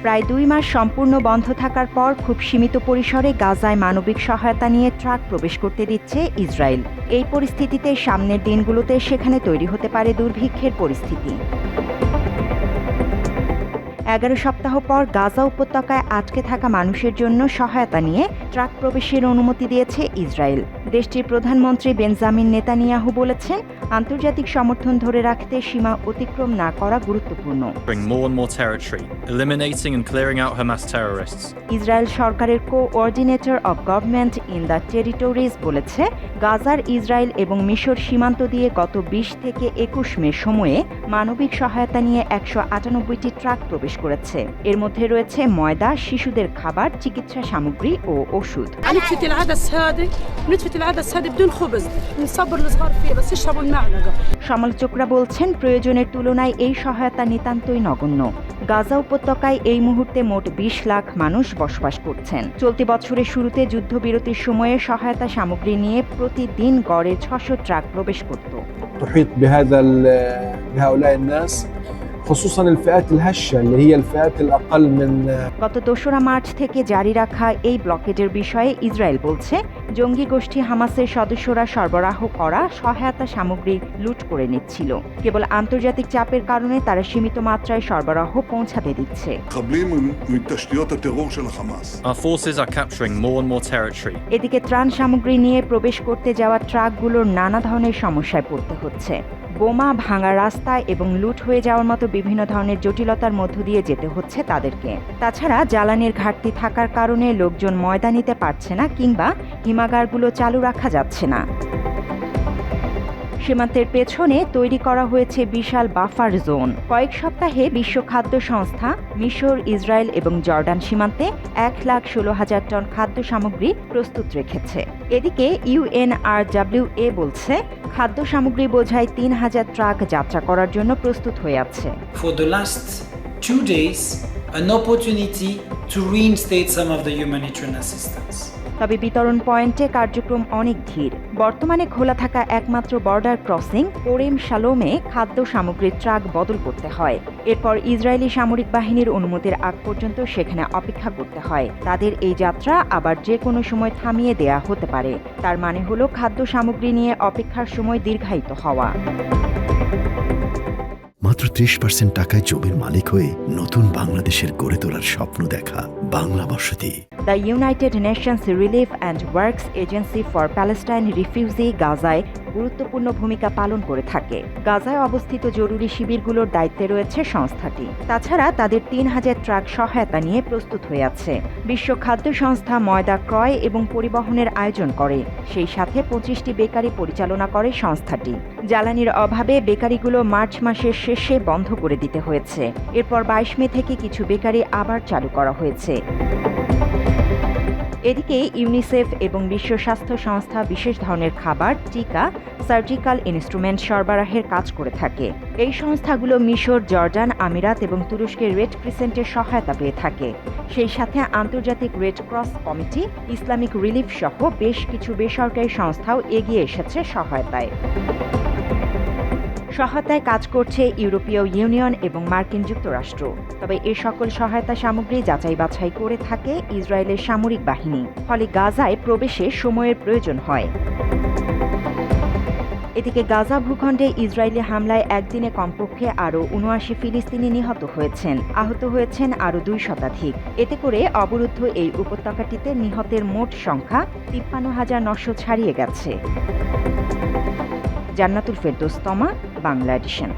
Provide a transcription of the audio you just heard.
প্রায় 2 মাস সম্পূর্ণ বন্ধ থাকার পর খুব সীমিত পরিসরে গাজায় মানবিক সহায়তা নিয়ে ট্রাক প্রবেশ করতে দিচ্ছে ইসরায়েল। এই পরিস্থিতিতে সামনের দিনগুলোতে সেখানে তৈরি হতে পারে দুর্ভিক্ষের পরিস্থিতি। 11 সপ্তাহ পর গাজা উপত্যকায় আটকে থাকা মানুষের জন্য সহায়তা নিয়ে ট্রাক প্রবেশের অনুমতি দিয়েছে ইসরায়েল। দেশটির প্রধানমন্ত্রী বেঞ্জামিন নেতানিয়াহু বলেছেন, আন্তর্জাতিক সমর্থন ধরে রাখতে সীমা অতিক্রম না করা গুরুত্বপূর্ণ। ইসরায়েল সরকারের coordinator of government in the territories বলেছে, গাজার ইসরায়েল এবং মিশর সীমান্ত দিয়ে গত 20 থেকে 21 মে সময়ে মানবিক সহায়তা নিয়ে 198টি ট্রাক প্রবেশ করেছে। এর মধ্যে রয়েছে ময়দা, শিশুদের খাবার, চিকিৎসা সামগ্রী ও ওষুধ। সমালোচকরা বলছেন, প্রয়োজনের তুলনায় এই সহায়তা নিতান্তই নগণ্য। গাজা উপত্যকায় এই মুহূর্তে মোট 20 লাখ মানুষ বসবাস করছেন। চলতি বছরের শুরুতে যুদ্ধবিরতির সময়ে সহায়তা সামগ্রী নিয়ে প্রতিদিন গড়ে 600 ট্রাক প্রবেশ করত। গত 2 মার্চ থেকে জারি রাখা এই ব্লকেডের বিষয়ে ইসরায়েল বলছে, জঙ্গি গোষ্ঠী হামাসের সদস্যরা সরবরাহ করা সহায়তা সামগ্রী লুট করে নিচ্ছিল। কেবল আন্তর্জাতিক চাপের কারণে তারা সীমিত মাত্রায় সরবরাহ পৌঁছাতে দিচ্ছে। এদিকে ত্রাণ সামগ্রী নিয়ে প্রবেশ করতে যাওয়া ট্রাকগুলোর নানা ধরনের সমস্যায় পড়তে হচ্ছে। বোমা, ভাঙা রাস্তা এবং লুট হয়ে যাওয়ার মতো বিভিন্ন ধরনের জটিলতার মধ্য দিয়ে যেতে হচ্ছে তাদেরকে। তাছাড়া জ্বালানির ঘাটতি থাকার কারণে লোকজন ময়দা নিতে পারছে না কিংবা হিমাগারগুলো চালু রাখা যাচ্ছে না। সীমান্তের পেছনে তৈরি করা হয়েছে বিশাল বাফার জোন। কয়েক সপ্তাহে বিশ্ব খাদ্য সংস্থা মিশর, ইসরায়েল এবং জর্ডান সীমান্তে 1,16,000 টন খাদ্য সামগ্রী প্রস্তুত রেখেছে। এদিকে UNRWA বলছে, খাদ্য সামগ্রী বোঝাই 3,000 ট্রাক যাত্রা করার জন্য প্রস্তুত হয়ে আছে। For the last 2 days, an opportunity to reinstate some of the humanitarian assistance. তবে বিতরণ পয়েন্টে কার্যক্রম অনেক ধীর। বর্তমানে খোলা থাকা একমাত্র বর্ডার ক্রসিং কোরেম শালোমে খাদ্য সামগ্রীর ট্রাক বদল করতে হয়। এরপর ইসরায়েলি সামরিক বাহিনীর অনুমতির আগ পর্যন্ত সেখানে অপেক্ষা করতে হয়। তাদের এই যাত্রা আবার যে কোনো সময় থামিয়ে দেয়া হতে পারে। তার মানে হলো খাদ্য সামগ্রী নিয়ে অপেক্ষার সময় দীর্ঘায়িত হওয়া। মাত্র 30% টাকায় জমির মালিক হয়ে নতুন বাংলাদেশের গড়ে তোলার স্বপ্ন দেখা বাংলা বসতি। The United Nations relief and works agency for Palestine refugee গাজায় গুরুত্বপূর্ণ ভূমিকা পালন করে থাকে। গাজায় অবস্থিত জরুরি শিবিরগুলোর দায়িত্বে রয়েছে সংস্থাটি। তাছাড়া তাদের 3,000 ট্রাক সহায়তা নিয়ে প্রস্তুত হয়ে আছে। বিশ্ব খাদ্য সংস্থা ময়দা ক্রয় এবং পরিবহনের আয়োজন করে। সেই সাথে 25টি বেকারি পরিচালনা করে সংস্থাটি। জ্বালানির অভাবে বেকারিগুলো মার্চ মাসের শেষে বন্ধ করে দিতে হয়েছে। এরপর 22 মে থেকে কিছু বেকারি আবার চালু করা হয়েছে। এদিকে ইউনিসেফ এবং বিশ্ব স্বাস্থ্য সংস্থা বিশেষ ধরনের খাবার, টিকা, সার্জিক্যাল ইনস্ট্রুমেন্ট সরবরাহের কাজ করে থাকে। এই সংস্থাগুলো মিশর, জর্ডান, আমিরাত এবং তুরস্কের রেড ক্রিসেন্টের সহায়তা পেয়ে থাকে। সেই সাথে আন্তর্জাতিক red cross committee, Islamic relief সহ বেশ কিছু বেসরকারি সংস্থাও এগিয়ে এসেছে সহায়তায়। সহায়তায় কাজ করছে ইউরোপীয় ইউনিয়ন এবং মার্কিন যুক্তরাষ্ট্র। তবে এ সকল সহায়তা সামগ্রী যাচাই বাছাই করে থাকে ইসরায়েলের সামরিক বাহিনী। ফলে গাজায় প্রবেশে সময়ের প্রয়োজন হয়। এদিকে গাজা ভূখণ্ডে ইসরায়েলি হামলায় একদিনে কমপক্ষে আরও 79 ফিলিস্তিনি নিহত হয়েছেন। আহত হয়েছেন আরও 2 শতাধিক। এতে করে অবরুদ্ধ এই উপত্যকাটিতে নিহতের মোট সংখ্যা 53,900 ছাড়িয়ে গেছে। জান্নাতুল ফেরদৌস তমা, বাংলা এডিশন।